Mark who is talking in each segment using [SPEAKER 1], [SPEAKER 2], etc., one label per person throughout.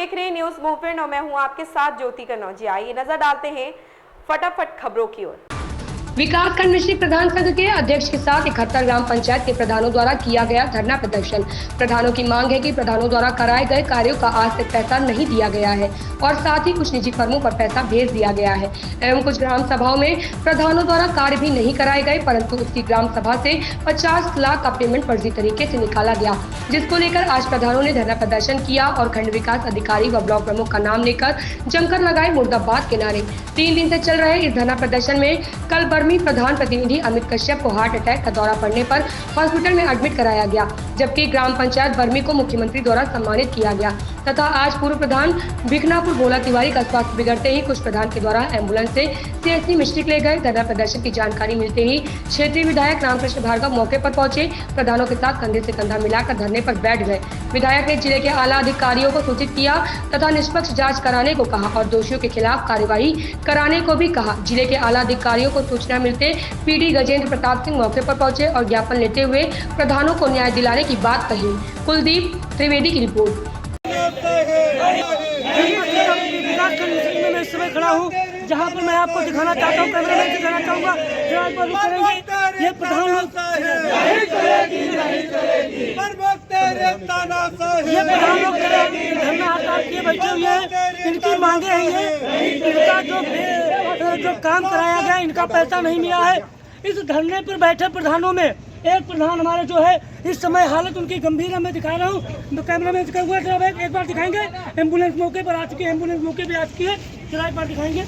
[SPEAKER 1] देख रहे हैं न्यूज मूवमेंट और मैं हूं आपके साथ ज्योति कन्नौजी। आइए नजर डालते हैं फटाफट खबरों की ओर।
[SPEAKER 2] विकासखंड मिश्रित प्रधान संघ के अध्यक्ष के साथ 71 ग्राम पंचायत के प्रधानों द्वारा किया गया धरना प्रदर्शन। प्रधानों की मांग है कि प्रधानों द्वारा कराए गए कार्यों का आज तक पैसा नहीं दिया गया है और साथ ही कुछ निजी फर्मों पर पैसा भेज दिया गया है एवं कुछ ग्राम सभाओं में प्रधानों द्वारा कार्य भी नहीं कराए गए, परंतु उसकी ग्राम सभा से 50 लाख का पेमेंट फर्जी तरीके से निकाला गया, जिसको लेकर आज प्रधानों ने धरना प्रदर्शन किया और खंड विकास अधिकारी व ब्लॉक प्रमुख का नाम लेकर जमकर लगाए मुर्दाबाद के नारे। 3 दिन से चल रहे इस धरना प्रदर्शन में कल बर्मी प्रधान प्रतिनिधि अमित कश्यप को हार्ट अटैक का दौरा पड़ने पर हॉस्पिटल में एडमिट कराया गया, जबकि ग्राम पंचायत बर्मी को मुख्यमंत्री द्वारा सम्मानित किया गया तथा आज पूर्व प्रधान भिखनापुर भोला तिवारी का स्वास्थ्य बिगड़ते ही कुछ प्रधान के द्वारा एम्बुलेंस से सीएससी मिश्रिक ले गए। धरना प्रदर्शन की जानकारी मिलते ही क्षेत्रीय विधायक रामकृष्ण भार्गव मौके पर पहुंचे, प्रधानों के साथ कंधे से कंधा मिलाकर धरने पर बैठ गए। विधायक ने जिले के आला अधिकारियों को सूचित किया तथा निष्पक्ष जाँच कराने को कहा और दोषियों के खिलाफ कार्यवाही कराने को भी कहा। जिले के आला अधिकारियों को सूचना मिलते पीडी गजेंद्र प्रताप सिंह मौके पर पहुंचे और ज्ञापन लेते हुए प्रधानों को न्याय दिलाने की बात कही। कुलदीप त्रिवेदी की रिपोर्ट।
[SPEAKER 3] मैं इस समय खड़ा हूँ जहाँ पर मैं आपको दिखाना चाहता हूँ, कैमरे में दिखाना चाहूँगा। ये प्रधान लोग धरना हड़ताल किए बैठे हुए हैं। इनकी मांगे हैं, ये इनका जो काम कराया गया इनका पैसा नहीं मिला है। इस धरने पर बैठे प्रधानों में एक प्रधान हमारे जो है इस समय हालत उनकी गंभीर है। मैं दिखा रहा हूँ, कैमरा में दिखा हुआ है, एक बार दिखाएंगे। एम्बुलेंस मौके पर आ चुकी है, एम्बुलेंस मौके पर आ चुकी है, जरा एक बार दिखाएंगे।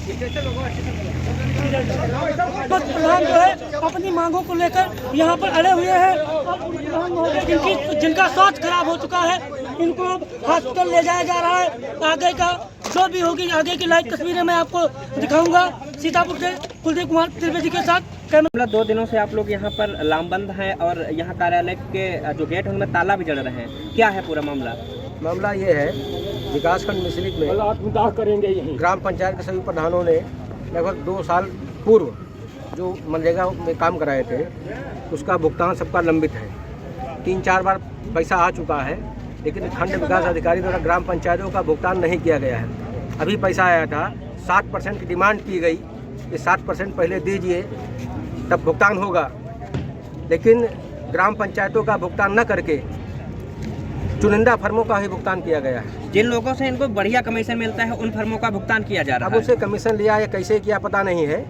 [SPEAKER 3] बस प्रधान जो है अपनी मांगों को लेकर यहाँ पर अड़े हुए हैं और जिनका स्वास्थ्य खराब हो चुका है इनको हॉस्पिटल ले जाया जा रहा है। आगे का जो भी होगी, आगे की लाइव तस्वीरें मैं आपको दिखाऊंगा। सीतापुर से कुलदीप कुमार त्रिवेदी के साथ।
[SPEAKER 4] 2 दिनों से आप लोग यहाँ पर लामबंद हैं और यहाँ कार्यालय के जो गेट है उनमें ताला भी जड़ रहे हैं, क्या है पूरा मामला?
[SPEAKER 5] मामला ये है, विकासखंड मिश्रित में ग्राम पंचायत के सभी प्रधानों ने लगभग 2 साल पूर्व जो मनरेगा में काम कराए थे उसका भुगतान सबका लंबित है। 3-4 बार पैसा आ चुका है, लेकिन खंड विकास अधिकारी द्वारा ग्राम पंचायतों का भुगतान नहीं किया गया है। अभी पैसा आया था, 7% की डिमांड की गई कि 7% पहले दीजिए तब भुगतान होगा, लेकिन ग्राम पंचायतों का भुगतान न करके चुनिंदा फर्मों का ही भुगतान किया गया है।
[SPEAKER 4] जिन लोगों से इनको बढ़िया कमीशन मिलता है उन फर्मों का भुगतान किया जा रहा है।
[SPEAKER 5] अब उससे कमीशन लिया या कैसे किया पता नहीं है,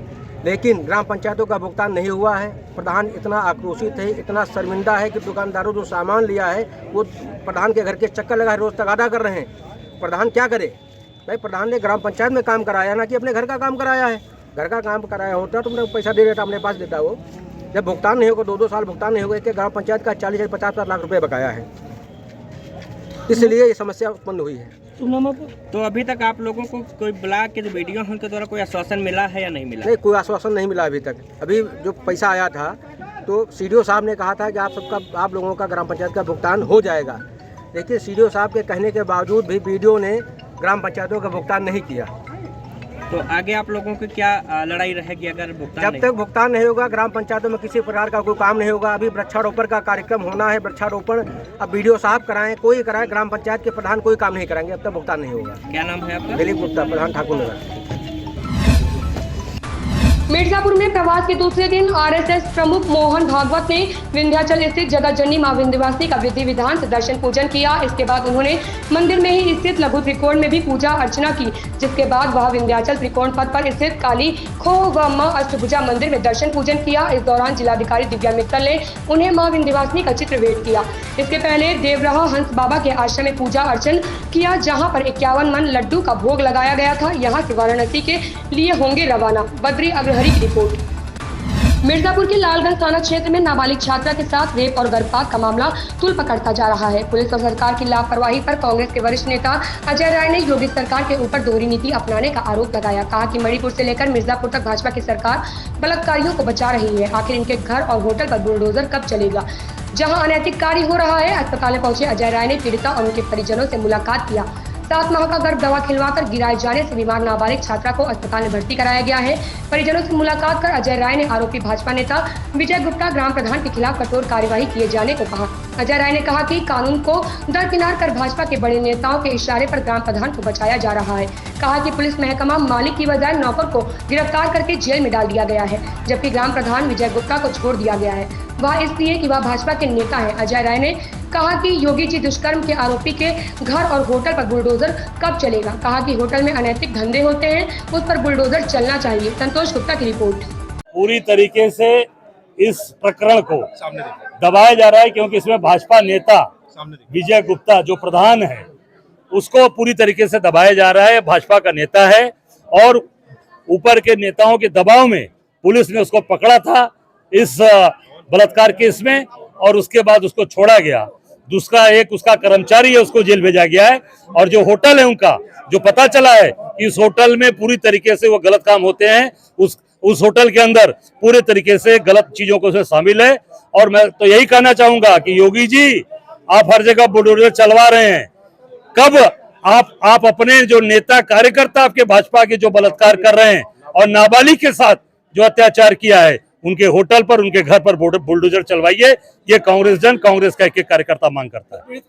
[SPEAKER 5] लेकिन ग्राम पंचायतों का भुगतान नहीं हुआ है। प्रधान इतना आक्रोशित है, इतना शर्मिंदा है कि दुकानदारों जो सामान लिया है वो प्रधान के घर के चक्कर लगा रोज तगादा कर रहे हैं। प्रधान क्या करे भाई? प्रधान ने ग्राम पंचायत में काम कराया ना कि अपने घर का काम कराया है। घर का काम कराया होता तो तुमने पैसा दे देता, अपने पास देता। वो जब भुगतान नहीं होगा, 2-2 साल भुगतान नहीं होगा, कि ग्राम पंचायत का 40-50 लाख रुपए बकाया है, इसलिए ये समस्या उत्पन्न हुई है।
[SPEAKER 4] तो अभी तक आप लोगों को कोई ब्लॉक के जो वीडियो है उनके द्वारा कोई आश्वासन मिला है या नहीं मिला?
[SPEAKER 5] नहीं, कोई आश्वासन नहीं मिला अभी तक। अभी जो पैसा आया था तो सीडीओ साहब ने कहा था कि आप लोगों का ग्राम पंचायत का भुगतान हो जाएगा, लेकिन सीडीओ साहब के कहने के बावजूद भी बीडीओ ने ग्राम पंचायतों का भुगतान नहीं किया।
[SPEAKER 4] तो आगे आप लोगों की क्या लड़ाई रहेगी अगर भुगतान
[SPEAKER 5] जब तक भुगतान नहीं होगा ग्राम पंचायतों में किसी प्रकार का कोई काम नहीं होगा। अभी वृक्षारोपण का कार्यक्रम होना है, वृक्षारोपण अब बीडीओ साहब कराएं, कोई कराए, ग्राम पंचायत के प्रधान कोई काम नहीं कराएंगे, अब तक भुगतान नहीं होगा।
[SPEAKER 4] क्या नाम है आपका?
[SPEAKER 5] दिलीप गुप्ता, प्रधान ठाकुर नगर।
[SPEAKER 2] मिर्जापुर में प्रवास के दूसरे दिन आरएसएस प्रमुख मोहन भागवत ने विंध्याचल स्थित जगतजननी मां विंध्यवासिनी का विधि विधान से दर्शन पूजन किया। इसके बाद उन्होंने मंदिर में ही स्थित लघु त्रिकोण में भी पूजा अर्चना की, जिसके बाद वह विंध्याचल त्रिकोण पथ पर स्थित काली खो व मां अष्टभुजा मंदिर में दर्शन पूजन किया। इस दौरान जिलाधिकारी दिव्या मित्तल ने उन्हें मां विंध्यवासिनी का चित्र भेंट किया। इसके पहले देवराह हंस बाबा के आश्रम में पूजा अर्चन किया, जहाँ पर 51 मन लड्डू का भोग लगाया गया था। यहाँ से वाराणसी के लिए होंगे रवाना। बद्री अग्रहरी की रिपोर्ट। मिर्जापुर के लालगंज थाना क्षेत्र में नाबालिग छात्रा के साथ रेप और गर्भपात का मामला तूल पकड़ता जा रहा है। पुलिस और सरकार की लापरवाही पर कांग्रेस के वरिष्ठ नेता अजय राय ने योगी सरकार के ऊपर दोहरी नीति अपनाने का आरोप लगाया। कहा कि मणिपुर से लेकर मिर्जापुर तक भाजपा की सरकार बलात्कारियों को बचा रही है, आखिर इनके घर और होटल पर बुलडोजर कब चलेगा? जहां अनैतिक कार्य हो रहा है। अस्पताल में पहुंचे अजय राय ने पीड़िता और उनके परिजनों से मुलाकात किया। 7 माह का गर्भ दवा खिलवाकर गिराए जाने से बीमार नाबालिग छात्रा को अस्पताल में भर्ती कराया गया है। परिजनों से मुलाकात कर अजय राय ने आरोपी भाजपा नेता विजय गुप्ता ग्राम प्रधान के खिलाफ कठोर कार्यवाही किए जाने को कहा। अजय राय ने कहा कि कानून को दरकिनार कर भाजपा के बड़े नेताओं के इशारे पर ग्राम प्रधान को बचाया जा रहा है। कहा कि पुलिस महकमा मालिक की बजाय नौकर को गिरफ्तार करके जेल में डाल दिया गया है, जबकि ग्राम प्रधान विजय गुप्ता को छोड़ दिया गया है, वह इसलिए कि वह भाजपा के नेता है। अजय राय ने कहा कि योगी जी दुष्कर्म के आरोपी के घर और होटल पर बुलडोजर कब चलेगा। कहा कि होटल में अनैतिक धंधे होते हैं, उस पर बुलडोजर चलना चाहिए। संतोष गुप्ता की रिपोर्ट।
[SPEAKER 6] पूरी तरीके से इस प्रकरण को दबाया जा रहा है, क्योंकि इसमें भाजपा नेता विजय गुप्ता जो प्रधान है उसको पूरी तरीके से दबाया जा रहा है। भाजपा का नेता है और ऊपर के नेताओं के दबाव में पुलिस ने उसको पकड़ा था इस बलात्कार केस में, और उसके बाद उसको छोड़ा गया। दूसरा एक उसका कर्मचारी है, उसको जेल भेजा गया है। और जो होटल है उनका, जो पता चला है कि इस होटल में पूरी तरीके से वो गलत काम होते हैं, उस होटल के अंदर पूरे तरीके से गलत चीजों को शामिल है। और मैं तो यही कहना चाहूंगा कि योगी जी, आप हर जगह बुलडोजर चलवा रहे हैं, कब आप अपने जो नेता कार्यकर्ता आपके भाजपा के जो बलात्कार कर रहे हैं और नाबालिग के साथ जो अत्याचार किया है, उनके होटल पर, उनके घर पर बुलडोजर चलवाइए। ये कांग्रेस का एक कार्यकर्ता मांग करता है।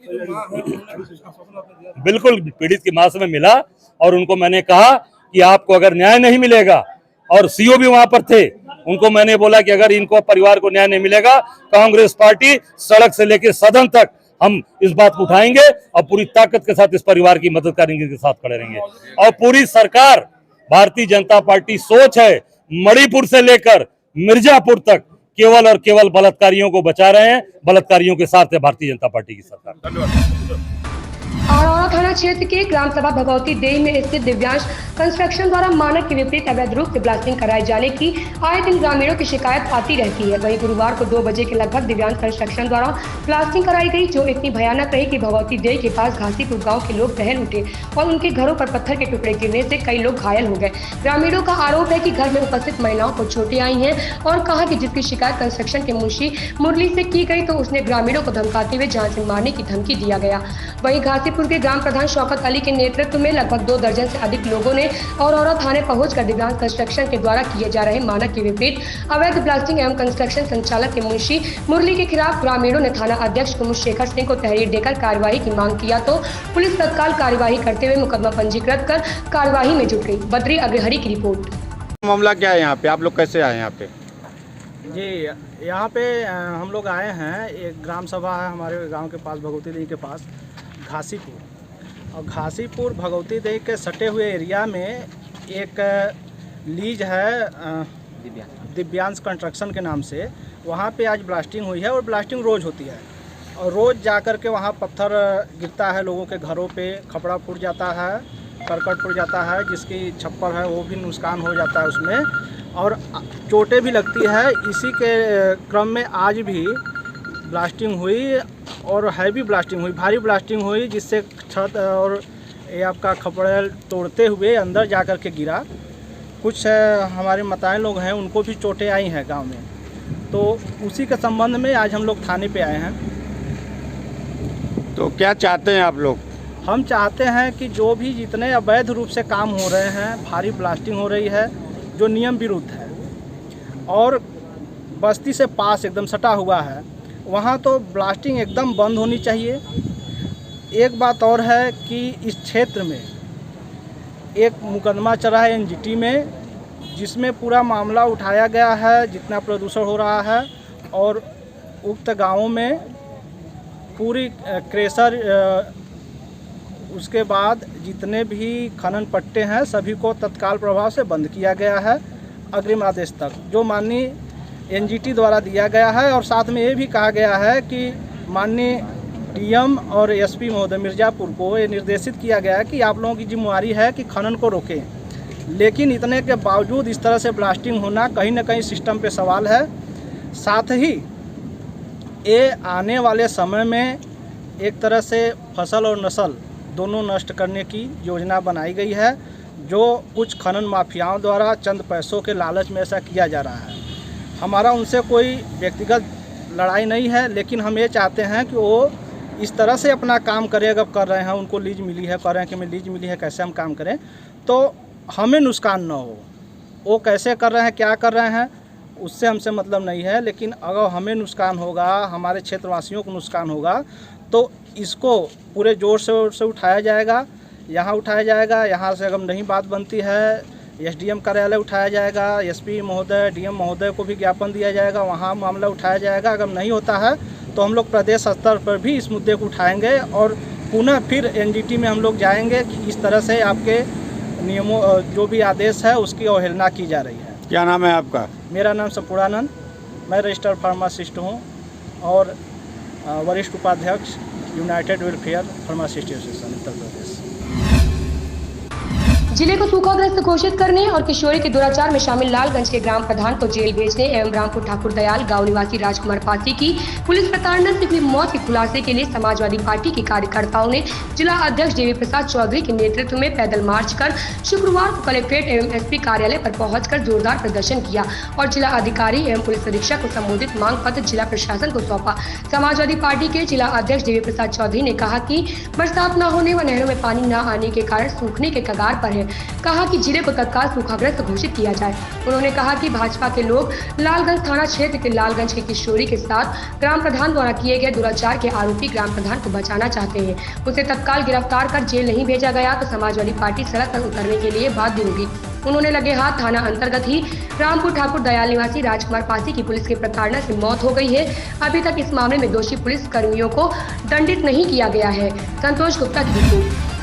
[SPEAKER 6] बिल्कुल, पीड़ित की मां से मैं मिला और उनको मैंने कहा कि आपको अगर न्याय नहीं मिलेगा, और सीओ भी वहां पर थे, उनको मैंने बोला कि अगर इनको परिवार को न्याय नहीं मिलेगा, कांग्रेस पार्टी सड़क से लेकर सदन तक हम इस बात को उठाएंगे और पूरी ताकत के साथ इस परिवार की मदद करेंगे, के साथ खड़े रहेंगे। और पूरी सरकार, भारतीय जनता पार्टी सोच है मणिपुर से लेकर मिर्जापुर तक केवल और केवल बलात्कारियों को बचा रहे हैं। बलात्कारियों के साथ है भारतीय जनता पार्टी की सरकार।
[SPEAKER 2] औरौरा थाना क्षेत्र के ग्राम सभा भगवती देई में स्थित दिव्यांश कंस्ट्रक्शन द्वारा मानक के विपरीत अवैध रूप से ब्लास्टिंग कराए जाने की आए दिन ग्रामीणों की शिकायत आती रहती है। वहीं गुरुवार को 2 बजे के लगभग दिव्यांश कंस्ट्रक्शन द्वारा ब्लास्टिंग कराई गई, जो इतनी भयानक रही कि भगवती देई के पास घासीपुर गाँव के लोग दहल उठे और उनके घरों पर पत्थर के टुकड़े गिरने से कई लोग घायल हो गए। ग्रामीणों का आरोप है कि घर में उपस्थित महिलाओं को चोटें आई हैं और कहा कि जिसकी शिकायत कंस्ट्रक्शन के मुंशी मुरली से की गई, तो उसने ग्रामीणों को धमकाते हुए जान से मारने की धमकी दिया गया। वहीं घासीपुर के ग्राम प्रधान शौकत अली के नेतृत्व में लगभग 2 दर्जन से अधिक लोगों ने औरौरा थाने पहुंचकर दिव्यांश कंस्ट्रक्शन के द्वारा किए जा रहे मानक के विपरीत अवैध ब्लास्टिंग एवं कंस्ट्रक्शन संचालक के मुंशी मुरली के खिलाफ ग्रामीणों ने थाना अध्यक्ष कुमुद शेखर सिंह को तहरीर देकर कार्रवाई की मांग किया, तो पुलिस तत्काल कार्यवाही करते हुए मुकदमा पंजीकृत कर कार्यवाही में जुट गई। बद्री अग्रहरी की रिपोर्ट।
[SPEAKER 7] मामला क्या है यहाँ पे, आप लोग कैसे आए यहाँ पे?
[SPEAKER 8] जी, यहाँ पे हम लोग आए हैं, एक ग्राम सभा है हमारे गांव के पास, भगवती देवी के पास घासीपुर, और घासीपुर भगवती देवी के सटे हुए एरिया में एक लीज है दिव्यांश कंस्ट्रक्शन के नाम से। वहाँ पे आज ब्लास्टिंग हुई है और ब्लास्टिंग रोज़ होती है, और रोज़ जा कर के वहाँ पत्थर गिरता है, लोगों के घरों पे खपड़ा फूट जाता है, करकट फूट जाता है, जिसकी छप्पर है वो भी नुकसान हो जाता है उसमें, और चोटें भी लगती है। इसी के क्रम में आज भी ब्लास्टिंग हुई और हैवी ब्लास्टिंग हुई, भारी ब्लास्टिंग हुई, जिससे छत और ये आपका खपड़े तोड़ते हुए अंदर जा कर के गिरा। कुछ हमारे मताएं लोग हैं, उनको भी चोटें आई हैं गांव में, तो उसी के संबंध में आज हम लोग थाने पे आए हैं।
[SPEAKER 7] तो क्या चाहते हैं आप लोग?
[SPEAKER 8] हम चाहते हैं कि जो भी जितने अवैध रूप से काम हो रहे हैं, भारी ब्लास्टिंग हो रही है जो नियम विरुद्ध है, और बस्ती से पास एकदम सटा हुआ है, वहाँ तो ब्लास्टिंग एकदम बंद होनी चाहिए। एक बात और है कि इस क्षेत्र में एक मुकदमा चला है एनजीटी में, जिसमें पूरा मामला उठाया गया है, जितना प्रदूषण हो रहा है, और उक्त गांवों में पूरी क्रेशर, उसके बाद जितने भी खनन पट्टे हैं सभी को तत्काल प्रभाव से बंद किया गया है अग्रिम आदेश तक, जो माननीय एनजीटी द्वारा दिया गया है। और साथ में ये भी कहा गया है कि माननीय डीएम और एसपी महोदय मिर्ज़ापुर को ये निर्देशित किया गया है कि आप लोगों की जिम्मेवारी है कि खनन को रोकें, लेकिन इतने के बावजूद इस तरह से ब्लास्टिंग होना कहीं ना कहीं सिस्टम पे सवाल है। साथ ही ये आने वाले समय में एक तरह से फसल और नस्ल दोनों नष्ट करने की योजना बनाई गई है, जो कुछ खनन माफियाओं द्वारा चंद पैसों के लालच में ऐसा किया जा रहा है। हमारा उनसे कोई व्यक्तिगत लड़ाई नहीं है, लेकिन हम ये चाहते हैं कि वो इस तरह से अपना काम करें, अगर कर रहे हैं, उनको लीज मिली है, कह रहे हैं कि हमें लीज मिली है, कैसे हम काम करें तो हमें नुकसान ना हो। वो कैसे कर रहे हैं, क्या कर रहे हैं, उससे हमसे मतलब नहीं है, लेकिन अगर हमें नुकसान होगा, हमारे क्षेत्रवासियों को नुकसान होगा तो इसको पूरे जोर से उठाया जाएगा, यहाँ उठाया जाएगा। यहाँ से अगर नहीं बात बनती है एसडीएम कार्यालय उठाया जाएगा, एसपी महोदय, डीएम महोदय को भी ज्ञापन दिया जाएगा, वहाँ मामला उठाया जाएगा। अगर नहीं होता है तो हम लोग प्रदेश स्तर पर भी इस मुद्दे को उठाएंगे और पुनः फिर एनजीटी में हम लोग जाएंगे कि इस तरह से आपके नियमों जो भी आदेश है उसकी अवहेलना की जा रही है।
[SPEAKER 7] क्या नाम है आपका?
[SPEAKER 8] मेरा नाम संपूर्णानंद, मैं रजिस्टर्ड फार्मासिस्ट हूँ और वरिष्ठ उपाध्यक्ष United welfare pharmacist association Uttar Pradesh.
[SPEAKER 2] जिले को सूखाग्रस्त घोषित करने और किशोरी के दुराचार में शामिल लालगंज के ग्राम प्रधान को जेल भेजने एवं रामपुर ठाकुर दयाल गांव निवासी राजकुमार पासी की पुलिस प्रताड़ना से हुई मौत के खुलासे के लिए समाजवादी पार्टी के कार्यकर्ताओं ने जिला अध्यक्ष देवी प्रसाद चौधरी के नेतृत्व में पैदल मार्च कर शुक्रवार को कलेक्ट्रेट एवं एसपी कार्यालय पर पहुंचकर जोरदार प्रदर्शन किया और जिला अधिकारी एवं पुलिस अधीक्षक को संबोधित मांग पत्र जिला प्रशासन को सौंपा। समाजवादी पार्टी के जिला अध्यक्ष देवी प्रसाद चौधरी ने कहा कि बरसात न होने व नहरों में पानी न आने के कारण सूखने के कगार पर है। कहा कि जिले को तत्काल सूखाग्रस्त घोषित किया जाए। उन्होंने कहा कि भाजपा के लोग लालगंज थाना क्षेत्र के लालगंज के किशोरी के साथ ग्राम प्रधान द्वारा किए गए दुराचार के आरोपी ग्राम प्रधान को बचाना चाहते हैं। उसे तत्काल गिरफ्तार कर जेल नहीं भेजा गया तो समाजवादी पार्टी सड़क पर उतरने के लिए बाध्य होगी। उन्होंने लगे हाथ थाना अंतर्गत ही रामपुर ठाकुर दयाल निवासी राजकुमार पासी की पुलिस की प्रताड़ना से मौत हो गई है। अभी तक इस मामले में दोषी पुलिस कर्मियों को दंडित नहीं किया गया है। संतोष गुप्ता की रिपोर्ट।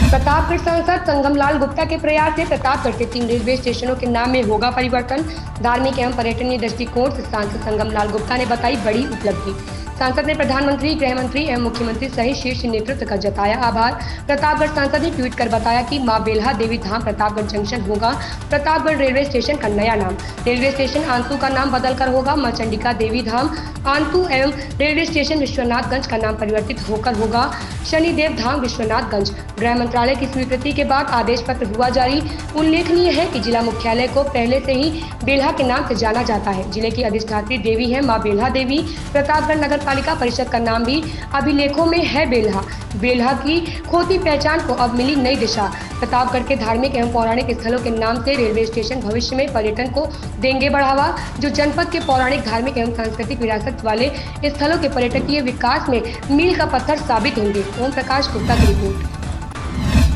[SPEAKER 2] प्रतापगढ़ सांसद संगमलाल गुप्ता के प्रयास से प्रतापगढ़ के 3 रेलवे स्टेशनों के नाम में होगा परिवर्तन। धार्मिक एवं पर्यटनीय दृष्टिकोण से सांसद संगमलाल गुप्ता ने बताई बड़ी उपलब्धि। सांसद ने प्रधानमंत्री, गृह मंत्री एवं मुख्यमंत्री सहित शीर्ष नेतृत्व का जताया आभार। प्रतापगढ़ सांसद ने ट्वीट कर बताया कि मां बेल्हा देवी धाम प्रतापगढ़ जंक्शन होगा प्रतापगढ़ रेलवे स्टेशन का नया नाम। रेलवे स्टेशन आंतू का नाम बदलकर होगा मां चंडिका देवी धाम आंतू एवं रेलवे स्टेशन विश्वनाथगंज का नाम परिवर्तित होकर होगा शनिदेव धाम विश्वनाथगंज। गृह मंत्रालय की स्वीकृति के बाद आदेश पत्र हुआ जारी। उल्लेखनीय है कि जिला मुख्यालय को पहले से ही बेल्हा के नाम से जाना जाता है। जिले की अधिष्ठात्री देवी है मां बेल्हा देवी। प्रतापगढ़ नगर पालिका परिषद का नाम भी अभिलेखों में है बेल्हा। बेल्हा की खोती पहचान को अब मिली नई दिशा। प्रतापगढ़ के धार्मिक एवं पौराणिक स्थलों के नाम से रेलवे स्टेशन भविष्य में पर्यटन को देंगे बढ़ावा, जो जनपद के पौराणिक, धार्मिक एवं सांस्कृतिक विरासत वाले स्थलों के पर्यटकीय विकास में मील का पत्थर साबित होंगे। ओम प्रकाश गुप्ता की रिपोर्ट।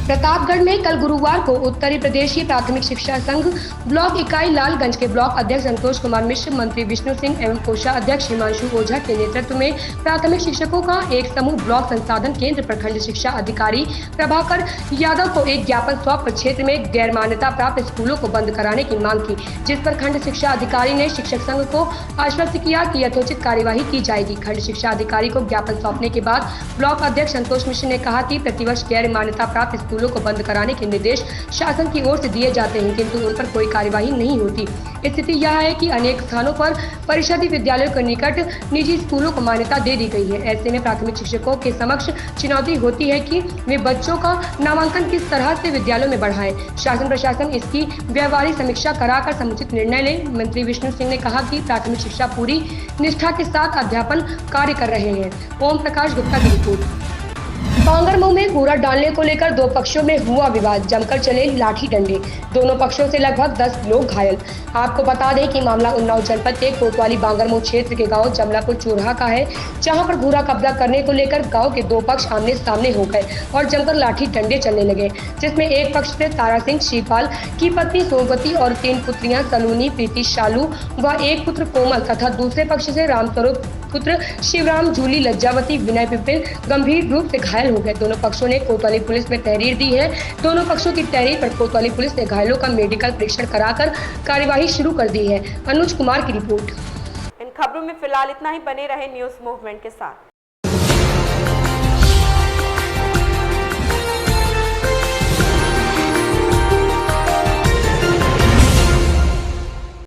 [SPEAKER 2] प्रतापगढ़ में कल गुरुवार को उत्तरी प्रदेशीय प्राथमिक शिक्षा संघ ब्लॉक इकाई लालगंज के ब्लॉक अध्यक्ष संतोष कुमार मिश्र, मंत्री विष्णु सिंह एवं कोषाध्यक्ष हिमांशु ओझा के नेतृत्व में प्राथमिक शिक्षकों का एक समूह ब्लॉक संसाधन केंद्र प्रखंड शिक्षा अधिकारी प्रभाकर यादव को एक ज्ञापन सौंप क्षेत्र में गैर मान्यता प्राप्त स्कूलों को बंद कराने की मांग की, जिस पर खंड शिक्षा अधिकारी ने शिक्षक संघ को आश्वस्त किया कि यथोचित कार्यवाही की जाएगी। खंड शिक्षा अधिकारी को ज्ञापन सौंपने के बाद ब्लॉक अध्यक्ष संतोष मिश्र ने कहा कि प्रतिवर्ष गैर मान्यता प्राप्त स्कूलों को बंद कराने के निर्देश शासन की ओर से दिए जाते हैं, किंतु उन पर कोई कार्यवाही नहीं होती। स्थिति यह है कि अनेक स्थानों पर परिषदीय विद्यालयों के निकट निजी स्कूलों को मान्यता दे दी गई है। ऐसे में प्राथमिक शिक्षकों के समक्ष चुनौती होती है कि वे बच्चों का नामांकन किस तरह से विद्यालयों में बढ़ाएं। शासन प्रशासन इसकी व्यवहारिक समीक्षा कराकर समुचित निर्णय ले। मंत्री विष्णु सिंह ने कहा कि प्राथमिक शिक्षा पूरी निष्ठा के साथ अध्यापन कार्य कर रहे हैं। ओम प्रकाश गुप्ता की रिपोर्ट। बांगरमऊ में कूड़ा डालने को लेकर दो पक्षों में हुआ विवाद, जमकर चले लाठी डंडे। दोनों पक्षों से लगभग 10 लोग घायल। आपको बता दें कि मामला उन्नाव जनपद के कोतवाली बांगरमऊ क्षेत्र के गांव जमलापुर चूरहा का है, जहां पर कूड़ा कब्जा करने को लेकर गांव के दो पक्ष आमने सामने हो गए और जमकर लाठी डंडे चलने लगे, जिसमें एक पक्ष से तारा सिंह शिवपाल की पत्नी सोमवती और 3 पुत्रियां सलोनी, प्रीति, शालू व एक पुत्र कोमल तथा दूसरे पक्ष से रामस्वरूप पुत्र शिवराम, जूली, लज्जावती, विनय पिपिल गंभीर रूप से घायल हो गए। दोनों पक्षों ने कोतवाली पुलिस में तहरीर दी है। दोनों पक्षों की तहरीर पर कोतवाली पुलिस ने घायलों का मेडिकल परीक्षण कराकर कार्यवाही शुरू कर दी है। अनुज कुमार की रिपोर्ट।
[SPEAKER 1] इन खबरों में फिलहाल इतना ही। बने रहे न्यूज मूवमेंट के साथ।